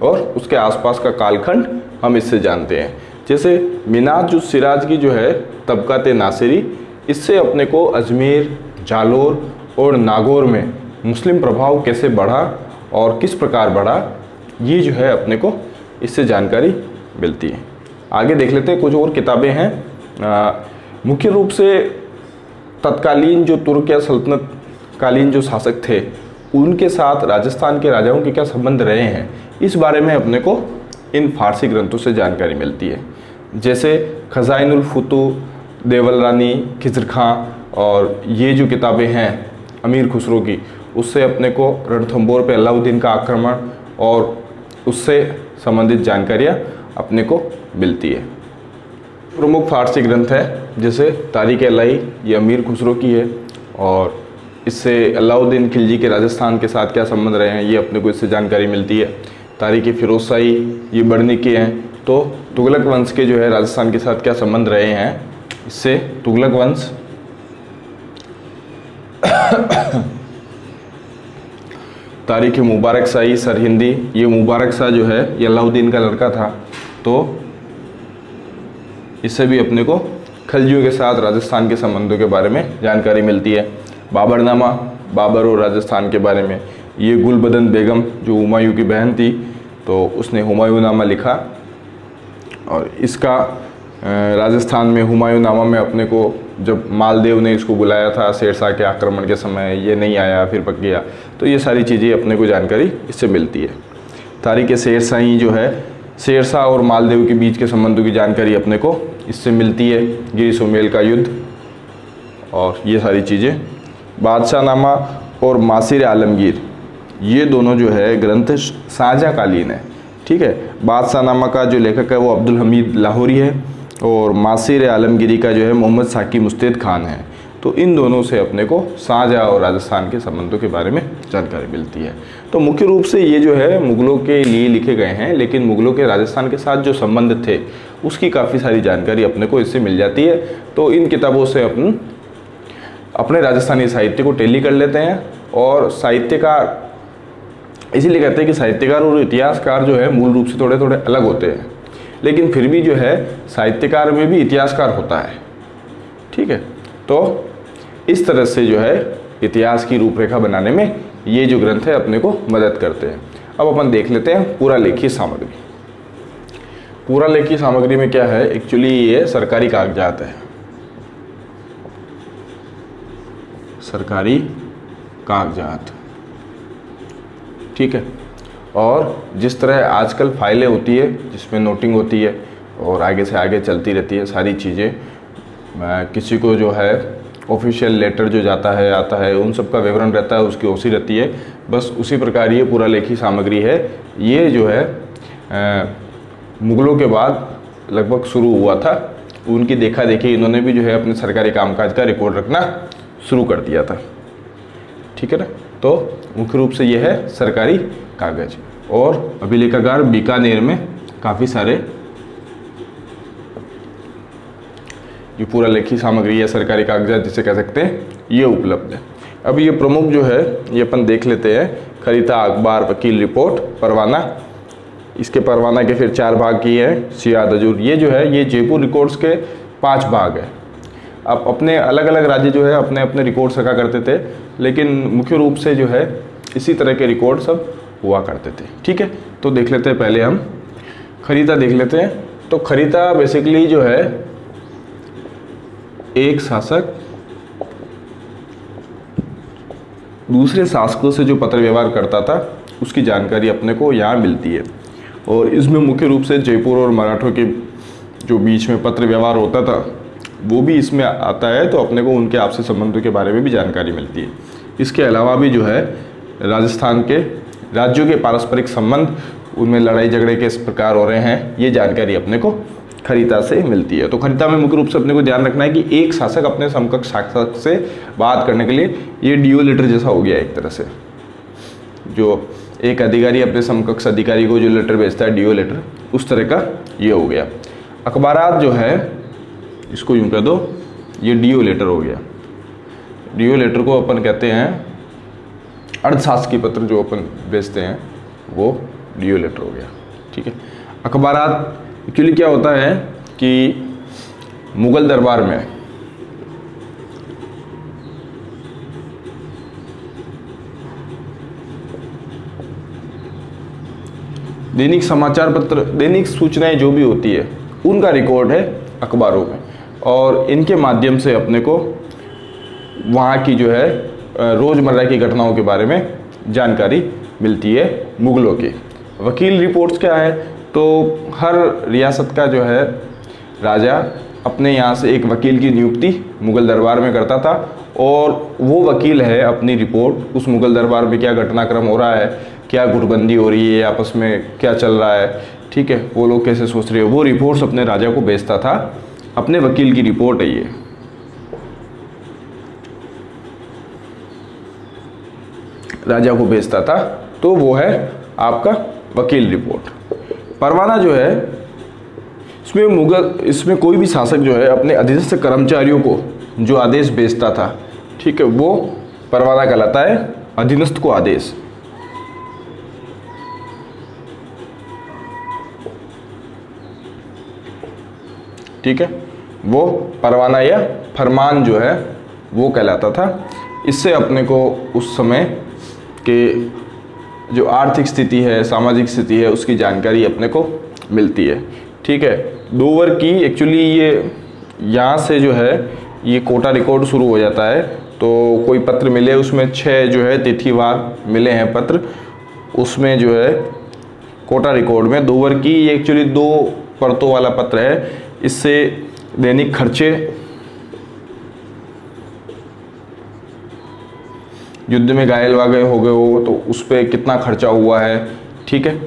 और उसके आसपास का कालखंड हम इससे जानते हैं। जैसे मिनाजुस सिराज की जो है तबकात नासिरी, इससे अपने को अजमेर, जालोर और नागौर में मुस्लिम प्रभाव कैसे बढ़ा और किस प्रकार बढ़ा, ये जो है अपने को इससे जानकारी मिलती है। आगे देख लेते हैं, कुछ और किताबें हैं। मुख्य रूप से तत्कालीन जो तुर्क या सल्तनत कालीन जो शासक थे उनके साथ राजस्थान के राजाओं के क्या संबंध रहे हैं, इस बारे में अपने को इन फारसी ग्रंथों से जानकारी मिलती है। जैसे खजाइनुल फुतू, देवल रानी, खिजर खां, और ये जो किताबें हैं अमीर खुसरो की, उससे अपने को रणथंबोर पे अलाउद्दीन का आक्रमण और उससे संबंधित जानकारियाँ अपने को मिलती है। प्रमुख फारसी ग्रंथ है जैसे तारीख-ए-इलाही, ये अमीर खुसरो की है, और इससे अलाउद्दीन खिलजी के राजस्थान के साथ क्या संबंध रहे हैं ये अपने को इससे जानकारी मिलती है। तारीख-ए-फिरोजशाही, ये बढ़नी के हैं, तो तुगलक वंश के जो है राजस्थान के साथ क्या संबंध रहे हैं, इससे तुगलक वंश तारीख-ए-मुबारक शाही सरहिंदी, ये मुबारक शाह जो है ये अलाउद्दीन का लड़का था, तो इससे भी अपने को खलजियों के साथ राजस्थान के संबंधों के बारे में जानकारी मिलती है। बाबरनामा, बाबर और राजस्थान के बारे में, ये गुलबदन बेगम जो हुमायूं की बहन थी तो उसने हुमायूंनामा लिखा, और इसका राजस्थान में हुमायूंनामा में अपने को जब मालदेव ने इसको बुलाया था शेरशाह के आक्रमण के समय, ये नहीं आया, फिर पक गया, तो ये सारी चीज़ें अपने को जानकारी इससे मिलती है। तारीख शेरशाही जो है, शेरशाह और मालदेव के बीच के संबंधों की जानकारी अपने को इससे मिलती है, गिरी सोमेल का युद्ध और ये सारी चीज़ें। बादशाहनामा और मासिर आलमगीर, ये दोनों जो है ग्रंथ साझाकालीन है, ठीक है। बादशाहनामा का जो लेखक है वो अब्दुल हमीद लाहौरी है और मासिर आलमगीरी का जो है मोहम्मद साकी मुस्तैद खान है। तो इन दोनों से अपने को शाहजहाँ और राजस्थान के संबंधों के बारे में जानकारी मिलती है। तो मुख्य रूप से ये जो है मुग़लों के लिए लिखे गए हैं, लेकिन मुग़लों के राजस्थान के साथ जो संबंध थे उसकी काफ़ी सारी जानकारी अपने को इससे मिल जाती है। तो इन किताबों से अपने राजस्थानी साहित्य को टैली कर लेते हैं। और साहित्यकार, इसीलिए कहते हैं कि साहित्यकार और इतिहासकार जो है मूल रूप से थोड़े थोड़े अलग होते हैं, लेकिन फिर भी जो है साहित्यकार में भी इतिहासकार होता है, ठीक है। तो इस तरह से जो है इतिहास की रूपरेखा बनाने में ये जो ग्रंथ है अपने को मदद करते हैं। अब अपन देख लेते हैं पुरालेखीय सामग्री। पुरालेखीय सामग्री में क्या है, एक्चुअली ये सरकारी कागजात है, सरकारी कागजात, ठीक है। और जिस तरह आजकल फाइलें होती है जिसमें नोटिंग होती है और आगे से आगे चलती रहती है सारी चीज़ें, किसी को जो है ऑफिशियल लेटर जो जाता है आता है उन सब का विवरण रहता है, उसकी ओसी रहती है, बस उसी प्रकार ये पुरालेखीय सामग्री है। ये जो है मुग़लों के बाद लगभग शुरू हुआ था, उनकी देखा देखी इन्होंने भी जो है अपने सरकारी कामकाज का रिकॉर्ड रखना शुरू कर दिया था, ठीक है ना। तो मुख्य रूप से ये है सरकारी कागज। और अभिलेखागार बीकानेर में काफ़ी सारे ये पुरालेखीय सामग्री या सरकारी कागजात जिसे कह सकते हैं ये उपलब्ध है। अब ये प्रमुख जो है ये अपन देख लेते हैं, खरीता, अखबार, वकील, रिपोर्ट, परवाना। इसके परवाना के फिर 4 भाग किए हैं, सियाद अजूर। ये जो है ये जयपुर रिकॉर्ड्स के 5 भाग है। अब अपने अलग अलग राज्य जो है अपने अपने रिकॉर्ड्स रखा करते थे, लेकिन मुख्य रूप से जो है इसी तरह के रिकॉर्ड सब हुआ करते थे, ठीक है। तो देख लेते हैं, पहले हम खरीता देख लेते हैं। तो खरीता बेसिकली जो है एक शासक दूसरे शासकों से जो पत्र व्यवहार करता था उसकी जानकारी अपने को यहाँ मिलती है। और इसमें मुख्य रूप से जयपुर और मराठों के जो बीच में पत्र व्यवहार होता था वो भी इसमें आता है, तो अपने को उनके आपसी संबंधों के बारे में भी जानकारी मिलती है। इसके अलावा भी जो है राजस्थान के राज्यों के पारस्परिक संबंध, उनमें लड़ाई झगड़े किस प्रकार हो रहे हैं, ये जानकारी अपने को खरीता से मिलती है। तो खरीता में मुख्य रूप से अपने को ध्यान रखना है कि एक शासक अपने समकक्ष शासक से बात करने के लिए, ये डिओ लेटर जैसा हो गया एक तरह से, जो एक अधिकारी अपने समकक्ष अधिकारी को जो लेटर भेजता है डिओ लेटर, उस तरह का ये हो गया। अखबारात जो है इसको यूँ कह दो, ये डिओ लेटर हो गया। डिओ लेटर को अपन कहते हैं अर्धशासकीय पत्र जो अपन भेजते हैं वो डिओ लेटर हो गया, ठीक है। अखबारात एक्चुअली क्या होता है कि मुगल दरबार में दैनिक समाचार पत्र, दैनिक सूचनाएं जो भी होती है उनका रिकॉर्ड है अखबारों में, और इनके माध्यम से अपने को वहाँ की जो है रोज़मर्रा की घटनाओं के बारे में जानकारी मिलती है मुग़लों की। वकील रिपोर्ट्स क्या है, तो हर रियासत का जो है राजा अपने यहाँ से एक वकील की नियुक्ति मुग़ल दरबार में करता था, और वो वकील है अपनी रिपोर्ट उस मुग़ल दरबार में क्या घटनाक्रम हो रहा है, क्या गुटबंदी हो रही है, आपस में क्या चल रहा है, ठीक है, वो लोग कैसे सोच रहे हो, वो रिपोर्ट्स अपने राजा को भेजता था। अपने वकील की रिपोर्ट है ये। राजा को भेजता था, तो वो है आपका वकील रिपोर्ट। परवाना जो है इसमें कोई भी शासक जो है अपने अधीनस्थ कर्मचारियों को जो आदेश भेजता था, ठीक है, वो परवाना कहलाता है, अधीनस्थ को आदेश। ठीक है, वो परवाना या फरमान जो है वो कहलाता था। इससे अपने को उस समय के जो आर्थिक स्थिति है, सामाजिक स्थिति है, उसकी जानकारी अपने को मिलती है। ठीक है, 2 वर्ग की एक्चुअली ये यहाँ से जो है ये कोटा रिकॉर्ड शुरू हो जाता है। तो कोई पत्र मिले उसमें 6 जो है तिथिवार मिले हैं पत्र, उसमें जो है कोटा रिकॉर्ड में दोवर की, ये एक्चुअली 2 परतों वाला पत्र है। इससे दैनिक खर्चे, युद्ध में घायल वागय हो गए हो तो उस पर कितना खर्चा हुआ है, ठीक है,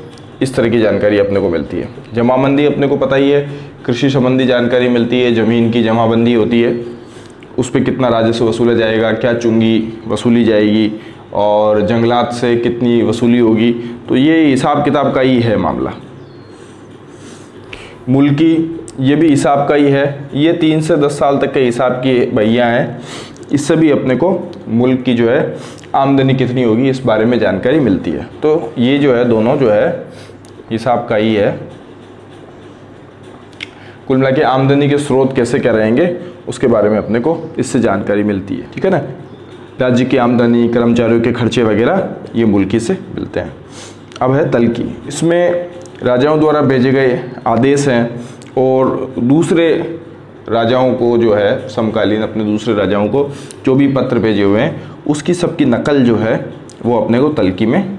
इस तरह की जानकारी अपने को मिलती है। जमाबंदी अपने को पता ही है, कृषि संबंधी जानकारी मिलती है, ज़मीन की जमाबंदी होती है, उस पर कितना राजस्व वसूला जाएगा, क्या चुंगी वसूली जाएगी और जंगलात से कितनी वसूली होगी, तो ये हिसाब किताब का ही है मामला। मुल्की, ये भी हिसाब का ही है, ये 3 से 10 साल तक के हिसाब की भैया हैं। इससे भी अपने को मुल्क की जो है आमदनी कितनी होगी इस बारे में जानकारी मिलती है। तो ये जो है दोनों जो है हिसाब का ही है। कुल मिला के आमदनी के स्रोत कैसे क्या रहेंगे उसके बारे में अपने को इससे जानकारी मिलती है, ठीक है ना। राज्य की आमदनी, कर्मचारियों के खर्चे वगैरह ये मुल्की से मिलते हैं। अब है तल्की, इसमें राजाओं द्वारा भेजे गए आदेश हैं और दूसरे राजाओं को जो है समकालीन अपने दूसरे राजाओं को जो भी पत्र भेजे हुए हैं उसकी सबकी नकल जो है वो अपने को तल्की में,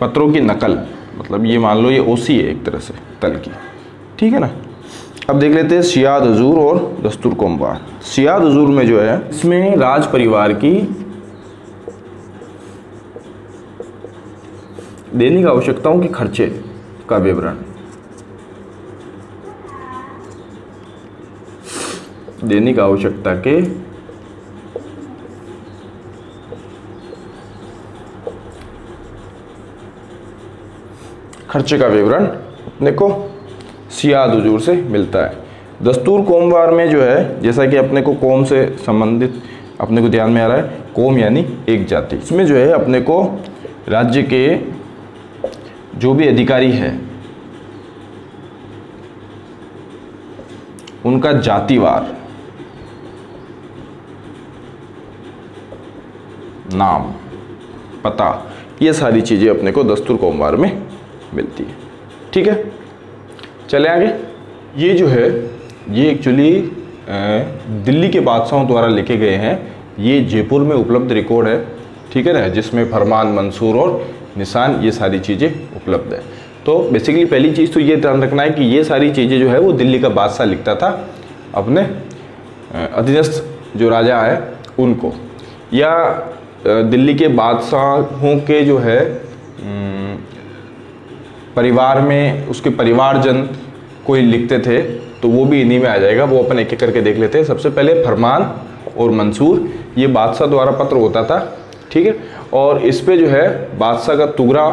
पत्रों की नकल, मतलब ये मान लो ये ओसी है एक तरह से तल्की, ठीक है ना। अब देख लेते हैं सियाद हुजूर और दस्तूर कोमवार। सियाद हुजूर में जो है इसमें राज परिवार की दैनिक आवश्यकताओं के खर्चे का विवरण, दैनिक आवश्यकता के खर्चे का विवरण अपने को सियाद हुजूर से मिलता है। दस्तूर कोमवार में जो है, जैसा कि अपने को कौम से संबंधित अपने को ध्यान में आ रहा है, कौम यानी एक जाति, इसमें जो है अपने को राज्य के जो भी अधिकारी है उनका जातिवार नाम, पता, ये सारी चीज़ें अपने को दस्तूर कोमवार में मिलती है, ठीक है। चले आगे। ये जो है ये एक्चुअली दिल्ली के बादशाहों द्वारा लिखे गए हैं। ये जयपुर में उपलब्ध रिकॉर्ड है, ठीक है ना, जिसमें फरमान, मंसूर और निशान ये सारी चीज़ें उपलब्ध है। तो बेसिकली पहली चीज़ तो ये ध्यान रखना है कि ये सारी चीज़ें जो है वो दिल्ली का बादशाह लिखता था अपने अधीनस्थ जो राजा है उनको, या दिल्ली के बादशाहों के जो है परिवार में उसके परिवारजन कोई लिखते थे तो वो भी इन्हीं में आ जाएगा। वो अपन एक एक करके देख लेते हैं। सबसे पहले फरमान और मंसूर, ये बादशाह द्वारा पत्र होता था, ठीक है, और इस पे जो है बादशाह का तुगरा,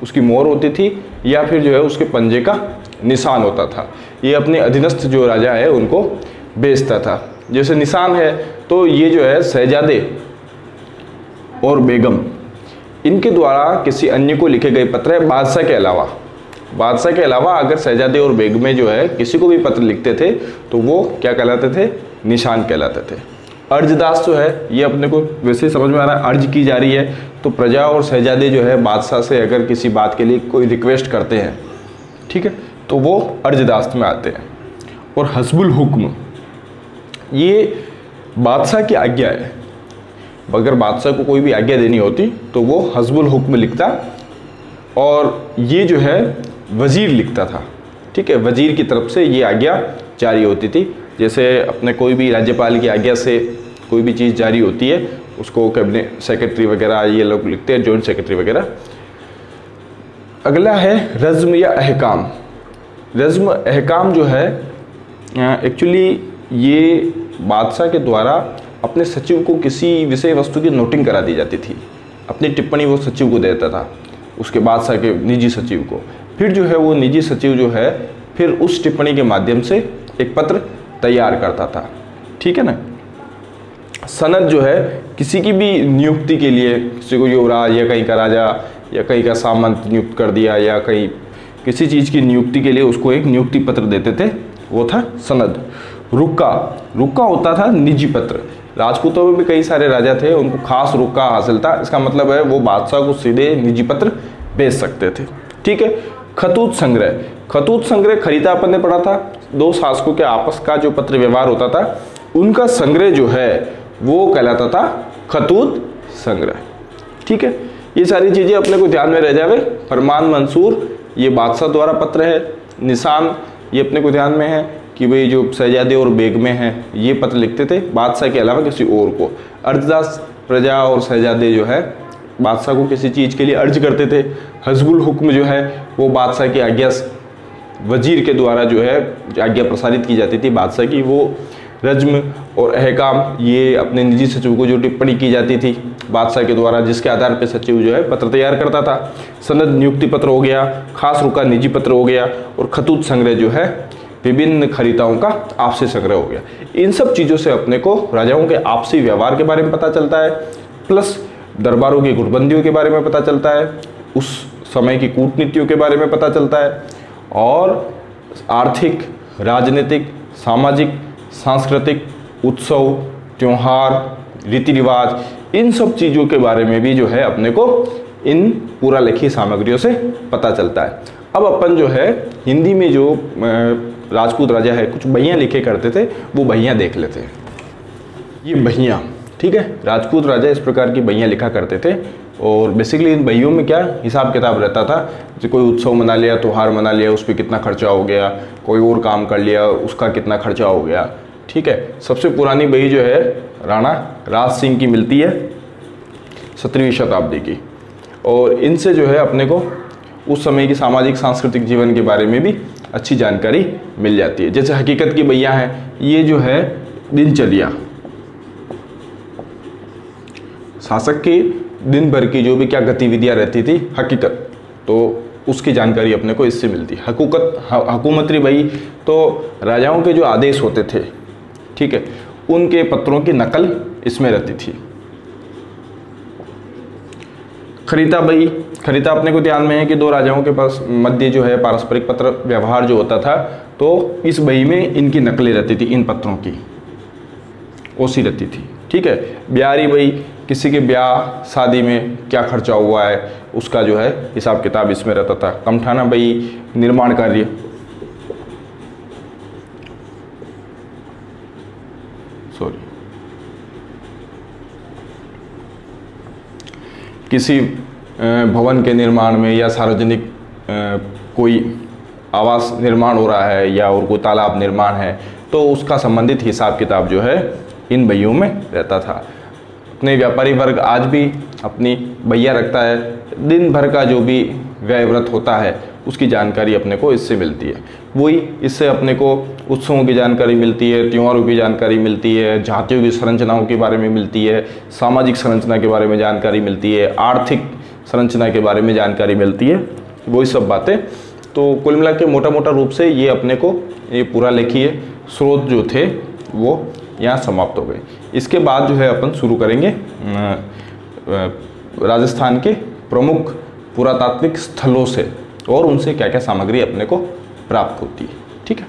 उसकी मोहर होती थी, या फिर जो है उसके पंजे का निशान होता था। ये अपने अधीनस्थ जो राजा है उनको बेचता था। जैसे निशान है तो ये जो है शहजादे और बेगम, इनके द्वारा किसी अन्य को लिखे गए पत्र है। बादशाह के अलावा अगर शहजादे और बेगमें जो है किसी को भी पत्र लिखते थे तो वो क्या कहलाते थे, निशान कहलाते थे। अर्जदास जो है ये अपने को वैसे समझ में आ रहा है, अर्ज की जा रही है, तो प्रजा और शहजादे जो है बादशाह से अगर किसी बात के लिए कोई रिक्वेस्ट करते हैं, ठीक है, तो वो अर्जदास में आते हैं। और हस्बुल हुक्म, ये बादशाह की आज्ञा है। अगर बादशाह को कोई भी आज्ञा देनी होती तो वो हस्बुल हुक्म लिखता, और ये जो है वजीर लिखता था, ठीक है, वजीर की तरफ से ये आज्ञा जारी होती थी। जैसे अपने कोई भी राज्यपाल की आज्ञा से कोई भी चीज़ जारी होती है उसको कैबिनेट सेक्रेटरी वगैरह ये लोग लिखते हैं, जॉइंट सेक्रेटरी वगैरह। अगला है रज़्म या अहकाम। रज़्म अहकाम जो है एक्चुअली ये बादशाह के द्वारा अपने सचिव को किसी विषय वस्तु की नोटिंग करा दी जाती थी। अपनी टिप्पणी वो सचिव को देता था, उसके बादशाह के निजी सचिव को। फिर जो है वो निजी सचिव जो है फिर उस टिप्पणी के माध्यम से एक पत्र तैयार करता था, ठीक है ना। सनद जो है किसी की भी नियुक्ति के लिए, किसी को युवराज या कहीं का राजा या कहीं का सामंत नियुक्त कर दिया, या कहीं किसी चीज़ की नियुक्ति के लिए उसको एक नियुक्ति पत्र देते थे, वो था सनद। रुक्का होता था निजी पत्र। राजपूतों में भी कई सारे राजा थे, उनको खास रुक्का हासिल था। इसका मतलब है वो बादशाह को सीधे निजी पत्र भेज सकते थे, ठीक है। खतूत संग्रह खरीदा अपन ने पढ़ा था। दो शासकों के आपस का जो पत्र व्यवहार होता था उनका संग्रह जो है वो कहलाता था खतूत संग्रह, ठीक है। ये सारी चीज़ें अपने को ध्यान में रह जावे। फरमान मंसूर ये बादशाह द्वारा पत्र है। निशान ये अपने को ध्यान में है कि भाई जो शहजादे और बेगमें हैं ये पत्र लिखते थे बादशाह के अलावा किसी और को। अर्जदास प्रजा और शहजादे जो है बादशाह को किसी चीज़ के लिए अर्ज करते थे। हस्बुल हुक्म जो है वो बादशाह की आज्ञा वजीर के द्वारा जो है आज्ञा प्रसारित की जाती थी बादशाह की। वो रज्म और अहकाम ये अपने निजी सचिव को जो टिप्पणी की जाती थी बादशाह के द्वारा, जिसके आधार पर सचिव जो है पत्र तैयार करता था। सनद नियुक्ति पत्र हो गया, खास रुका निजी पत्र हो गया, और खतूत संग्रह जो है विभिन्न खरीदाओं का आपसी संग्रह हो गया। इन सब चीज़ों से अपने को राजाओं के आपसी व्यवहार के बारे में पता चलता है, प्लस दरबारों की गुटबंदियों के बारे में पता चलता है, उस समय की कूटनीतियों के बारे में पता चलता है, और आर्थिक, राजनीतिक, सामाजिक, सांस्कृतिक, उत्सव, त्यौहार, रीति रिवाज, इन सब चीज़ों के बारे में भी जो है अपने को इन पूरा लिखी सामग्रियों से पता चलता है। अब अपन जो है हिंदी में जो राजपूत राजा है कुछ बहियाँ लिखे करते थे वो बहियाँ देख लेते हैं। ये बहियाँ, ठीक है, राजपूत राजा इस प्रकार की बहियाँ लिखा करते थे, और बेसिकली इन बहियों में क्या हिसाब किताब रहता था। जैसे कोई उत्सव मना लिया, त्यौहार मना लिया, उस पर कितना खर्चा हो गया, कोई और काम कर लिया उसका कितना खर्चा हो गया, ठीक है। सबसे पुरानी बही जो है राणा राज सिंह की मिलती है 17वीं शताब्दी की, और इनसे जो है अपने को उस समय की सामाजिक सांस्कृतिक जीवन के बारे में भी अच्छी जानकारी मिल जाती है। जैसे हकीकत की बहियाँ हैं, ये जो है दिनचर्या, शासक की दिन भर की जो भी क्या गतिविधियां रहती थी हकीकत, तो उसकी जानकारी अपने को इससे मिलती है। हुकूमती बही तो राजाओं के जो आदेश होते थे, ठीक है, उनके पत्रों की नकल इसमें रहती थी। खरीदा बही, खरीदा अपने को ध्यान में है कि दो राजाओं के पास मध्य जो है पारस्परिक पत्र व्यवहार जो होता था, तो इस बही में इनकी नकलें रहती थी, इन पत्रों की ओसी रहती थी, ठीक है। ब्यारी बही, किसी के ब्याह शादी में क्या खर्चा हुआ है उसका जो है हिसाब किताब इसमें रहता था। कमठाना बही, निर्माण कार्य, किसी भवन के निर्माण में या सार्वजनिक कोई आवास निर्माण हो रहा है या और कोई तालाब निर्माण है, तो उसका संबंधित हिसाब किताब जो है इन बहियों में रहता था। अपने व्यापारी वर्ग आज भी अपनी बहिया रखता है, दिन भर का जो भी व्यय व्रत होता है उसकी जानकारी अपने को इससे मिलती है। वही इससे अपने को उत्सवों की जानकारी मिलती है, त्योहारों की जानकारी मिलती है, जातियों की संरचनाओं के बारे में मिलती है, सामाजिक संरचना के बारे में जानकारी मिलती है, आर्थिक संरचना के बारे में जानकारी मिलती है, वही सब बातें। तो कुल मिला के मोटा मोटा रूप से ये अपने को ये पूरा लिखिए स्रोत जो थे वो यहाँ समाप्त हो गए। इसके बाद जो है अपन शुरू करेंगे राजस्थान के प्रमुख पुरातात्विक स्थलों से और उनसे क्या क्या सामग्री अपने को प्राप्त होती है, ठीक है।